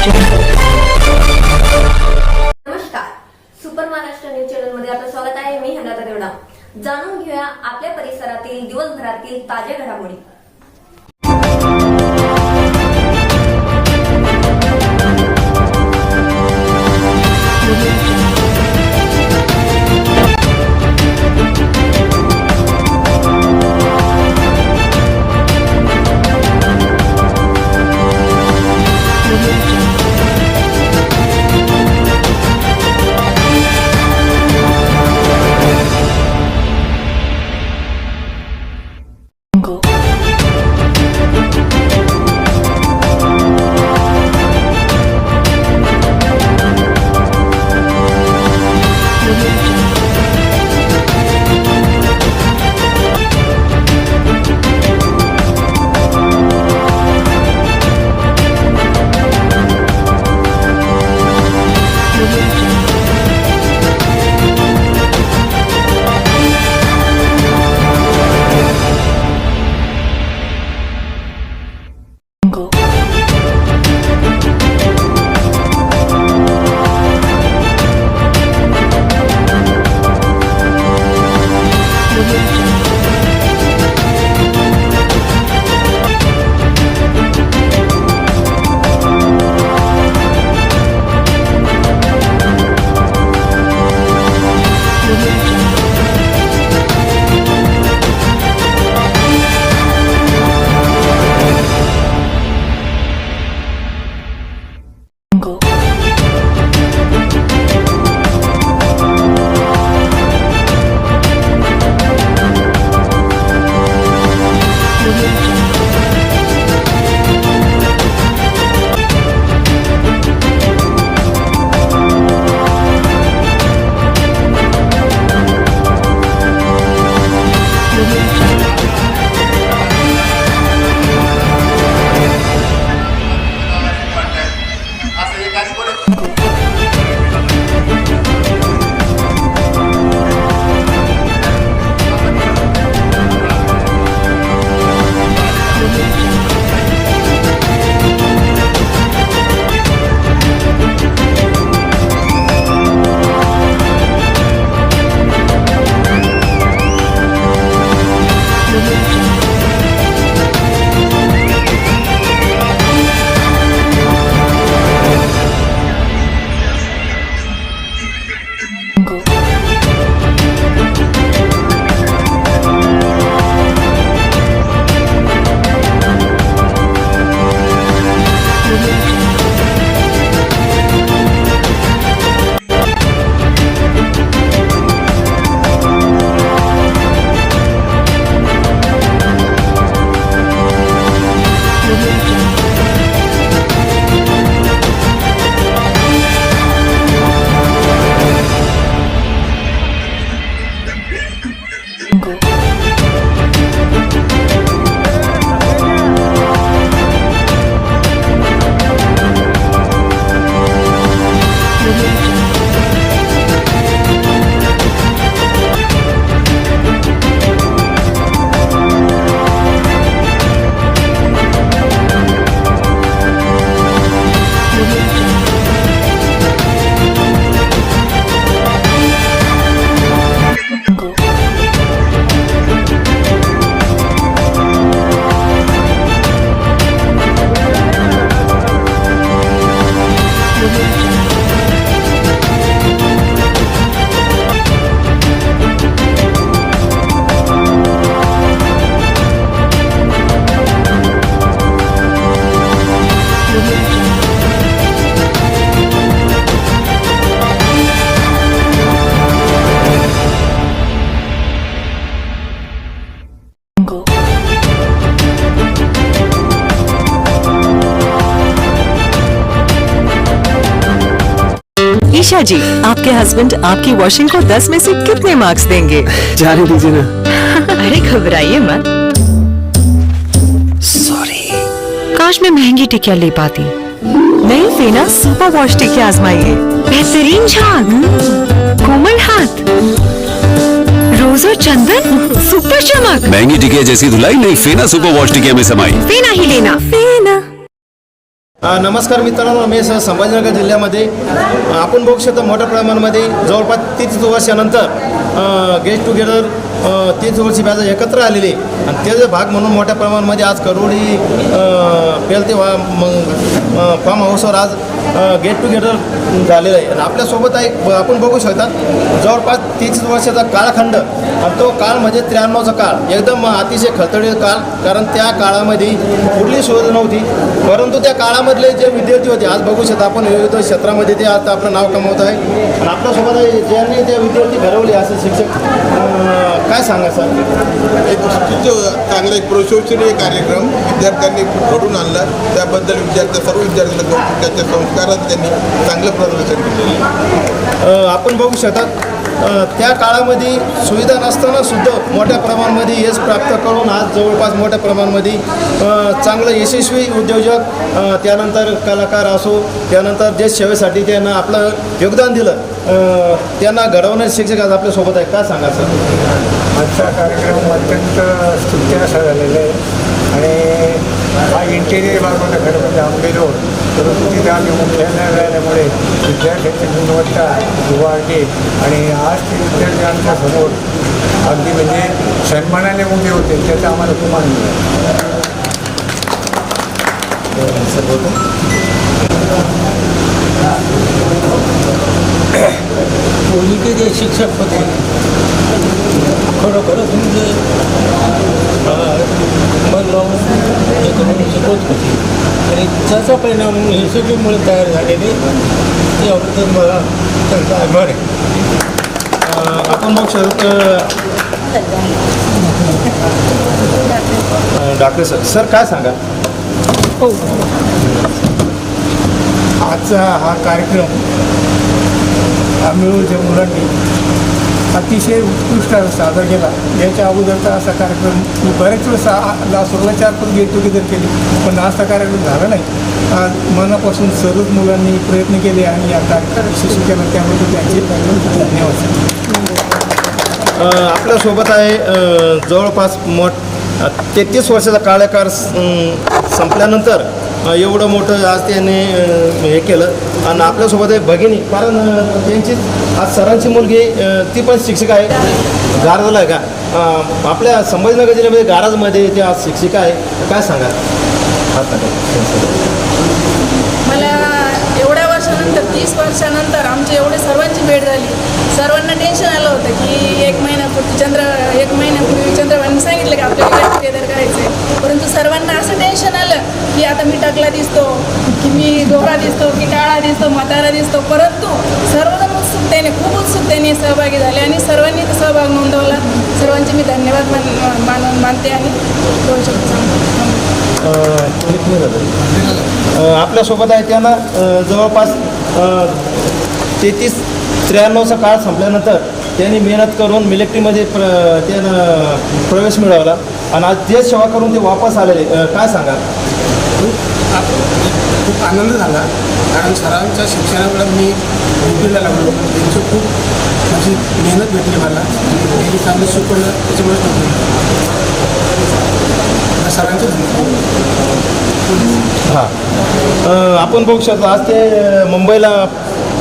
नमस्कार, super Maharashtra news channel मध्ये आपलं स्वागत आहे. मी हनाता देवडा. जाणून घेऊया आपल्या परिसरातील दिवसभरातील ताज्या घडामोडी. ईशा जी, आपके हस्बैंड आपकी वॉशिंग को 10 में से कितने मार्क्स देंगे? जाने दीजिए ना। अरे घबराइए मत। सॉरी। काश मैं महंगी टिकिया ले पाती। नहीं फेना सुपर वॉश टिकिया आजमाइए। बेहतरीन झाग, कोमल हाथ, रोज और चंदन, सुपर चमक। महंगी टिकिया जैसी धुलाई नहीं, फेना सुपर वॉश टिकिया में समाई। फेना ही लेना। फेना। नमस्कार मित्रांनो, मी संभाजीनगर जिल्ह्यामध्ये आपण बघू शकतो मोठ्या प्रमाणामध्ये जवळपास 30 वर्षानंतर गेट टुगेदर 30 वर्षी बॅच एकत्र आलेले आणि त्याचा भाग म्हणून मोठ्या प्रमाणामध्ये आज करोडी पेलते फार्म हाऊसवर आज गेट टुगेदर झालेलं आहे आणि आपल्यासोबत आपण बघू शकता जवळपास 30 वर्षाचा कालखंड आणि तो काळ म्हणजे 93चा काळ एकदम अतिशय खळखळीत काळ. कारण त्या काळामध्ये कुठली शोध नव्हती, परंतु त्या काळामधले जे विद्यार्थी होते आज बघू शकता आपण विविध क्षेत्रामध्ये ते आता आपलं नाव कमवत आहे आणि आपल्यासोबत ज्यांनी ते विद्यार्थी घडवले असे शिक्षक काय सांगा सर? एक चांगला एक प्रशंसनीय कार्यक्रम विद्यार्थ्यांनी घडून आणला, त्याबद्दल सर्व विद्यार्थ्यांना कौतुक. त्याच्या संस्कारात त्यांनी चांगलं प्रदर्शन केलं. आपण बघू शकता त्या काळामध्ये सुविधा नसताना सुद्धा मोठ्या प्रमाणामध्ये यश प्राप्त करून आज जवळपास मोठ्या प्रमाणामध्ये चांगलं यशस्वी उद्योजक, त्यानंतर कलाकार असो, त्यानंतर जे सेवेसाठी त्यांना आपलं योगदान दिलं त्यांना घडवणारे शिक्षक आज आपल्यासोबत आहे. काय सांगा सर? आजचा कार्यक्रम अत्यंत स्तुत्य असा झालेला आहे आणि हा इंटेरियर भाग होता खरं म्हणजे आंबे रोड, परंतु तिथे आम्ही मुख्यालय राहिल्यामुळे विद्यार्थ्यांची गुणवत्ता वाढली आणि आज ते विद्यार्थी आमच्या समोर अगदी म्हणजे सन्मानाने उभे होते, त्याचा आम्हाला खूप आनंद आहे. पोलिके जे शिक्षक होते खरोखरच म्हणजे मन लावून हे करून शिकवत होते आणि त्याचा परिणाम हे सगळी मुलं तयार झालेले, याबद्दल मला त्यांचा आभार आहे. आपण बघू शकतो डॉक्टर सर काय सांगा? आजचा हा कार्यक्रम आम्ही मुलांनी अतिशय उत्कृष्ट सादर केला. याच्या अगोदरचा असा कार्यक्रम मी बऱ्याच वेळेस लासूरला 4-5 गेट टुगेदर केली, पण असा कार्यक्रम झाला नाही. आज मनापासून सर्वच मुलांनी प्रयत्न केले आणि या कार्यक्रमात यशस्वी केला, त्याबद्दल त्यांचे धन्यवाद. आपल्यासोबत आहे जवळपास 33 वर्षाचा कार्यकाळ संपल्यानंतर एवढं मोठं आज त्यांनी हे केलं आणि आपल्यासोबत आहे भगिनी, कारण त्यांची आज सरांची मुलगी ती पण शिक्षिका आहे, गारजला आहे का आपल्या संभाजीनगर जिल्ह्यामध्ये गाराजमध्ये ते आज शिक्षिका आहे. काय सांगा? मला एवढ्या वर्षानंतर 30 वर्षानंतर आमची एवढे सर्वांची भेट झाली. सर्वांना टेन्शन आलं होतं की 1 महिन्यापूर्वी चंद्रबाबांनी सांगितलं की आपल्याला गेट टुगेदर करायचं आहे, परंतु सर्वांना असं टेन्शन आलं की आता मी टकला दिसतो, की मी गोरा दिसतो, की काळा दिसतो, म्हातारा दिसतो, परंतु सर्वजण उत्सुकतेने खूप उत्सुकतेने सहभागी झाले आणि सर्वांनी तो सहभाग नोंदवला. सर्वांचे मी धन्यवाद मानते आणि दोन शब्द सांगतो. आपल्यासोबत आहे त्यांना जवळपास 33-93चा काळ संपल्यानंतर त्यांनी मेहनत करून मिलिटरीमध्ये त्यानं प्रवेश मिळवला आणि आज देश सेवा करून ते वापस आलेले. काय सांगा? खूप आनंद झाला, कारण सरांच्या शिक्षणामुळे मी ड्युटीला लागलो. त्यांची खूप माझी मेहनत भेटली मला आणि त्यांनी चांगलं शिकवलं, त्याच्यामुळे सरांचे हां आपण बघू शकतो आज ते मुंबईला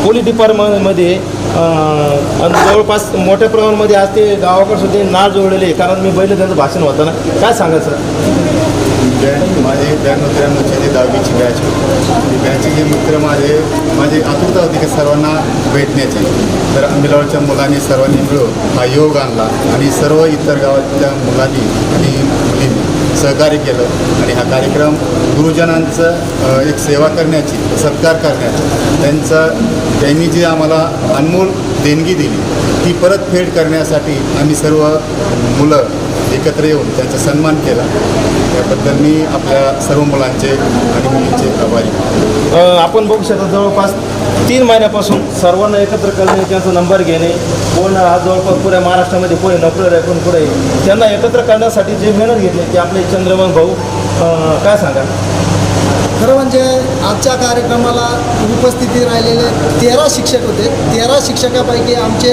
पोलीस डिपार्टमेंटमध्ये आणि जवळपास मोठ्या प्रमाणामध्ये आज ते गावाकडे सुद्धा नाळ जोडलेले, कारण मी बैल त्यांचं भाषण होतं ना. काय सांगायचं? माझे 92-93ची जी 10वीची बॅच होती, बॅचचे मित्र माझी आतुरता होती की सर्वांना भेटण्याची. तर आंबेगावच्या मुलांनी सर्वांनी मिळून हा योग आणला आणि सर्व इतर गावातल्या मुलांनी आणि मुलींनी सहकार्य केलं आणि हा कार्यक्रम गुरुजनांचं एक सेवा करण्याची, सत्कार करण्याची, त्यांनी जी आम्हाला अनमोल देणगी दिली ती परतफेड करण्यासाठी आम्ही सर्व मुलं एकत्र येऊन त्यांचा सन्मान केला. याबद्दल मी आपल्या सर्व मुलांचे आणि मुलींचे आभारी. आपण बघू शकतो जवळपास 3 महिन्यापासून सर्वांना एकत्र करणे, त्यांचा नंबर घेणे, कोण आज जवळपास पुऱ्या महाराष्ट्रामध्ये कोणी नोकरीवर आहे, कोण पुढे त्यांना एकत्र करण्यासाठी जे मेहनत घेतली ते आपले चंद्रबाबू भाऊ. काय सांगा? खरं म्हणजे आजच्या कार्यक्रमाला उपस्थिती राहिलेले 13 शिक्षक होते. 13 शिक्षकापैकी आमचे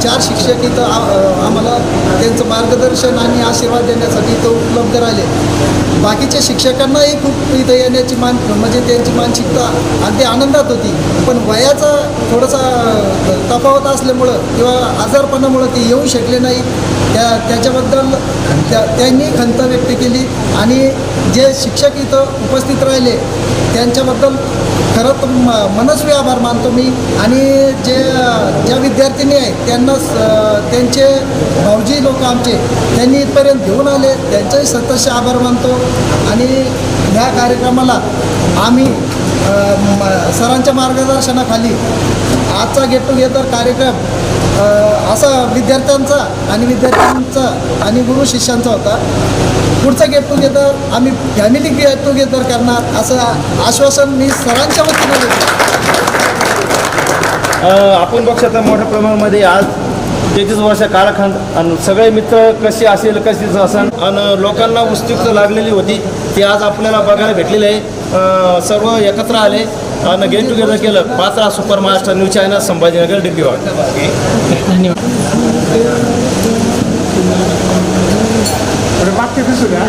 4 शिक्षक इथं आम्हाला त्यांचं मार्गदर्शन मार्गदर्शन आणि आशीर्वाद देण्यासाठी इथं उपलब्ध राहिले. बाकीच्या शिक्षकांनाही खूप इथं येण्याची म्हणजे त्यांची मानसिकता अगदी आनंदात होती. पण वयाचा थोडासा तफावत असल्यामुळं किंवा आजारपणामुळं ते येऊ शकले नाही. त्याच्याबद्दल त्यांनी खंत व्यक्त केली आणि जे शिक्षक इथं उपस्थित राहिले त्यांच्याबद्दल खरं तर मनस्वी आभार मानतो मी. आणि ज्या विद्यार्थिनी आहेत त्यांना त्यांचे भाऊजी लोक आमचे त्यांनी इथपर्यंत घेऊन आले, त्यांचाही सततचे आभार मानतो. आणि ह्या कार्यक्रमाला आम्ही सरांच्या मार्गदर्शनाखाली आजचा गेट टुगेदर कार्यक्रम असा विद्यार्थ्यांचा आणि गुरु शिष्यांचा होता. पुढचा गेट टुगेदर आम्ही फॅमिली गेट टुगेदर करणार असं आश्वासन मी सरांच्या वतीनं देतो. आपण बघू शकता मोठ्या प्रमाणामध्ये आज 33 वर्ष कालखंड आणि सगळे मित्र कसे असेल कशीच असेल आणि लोकांना उत्सुकता लागलेली होती ती आज आपल्याला बघायला भेटलेली आहे. सर्व एकत्र आले आणि गेट टुगेदर केलं. पात्रा super Maharashtra news channel Sambhajinagar डिब्बीवाड. वाक्य दिसू द्या.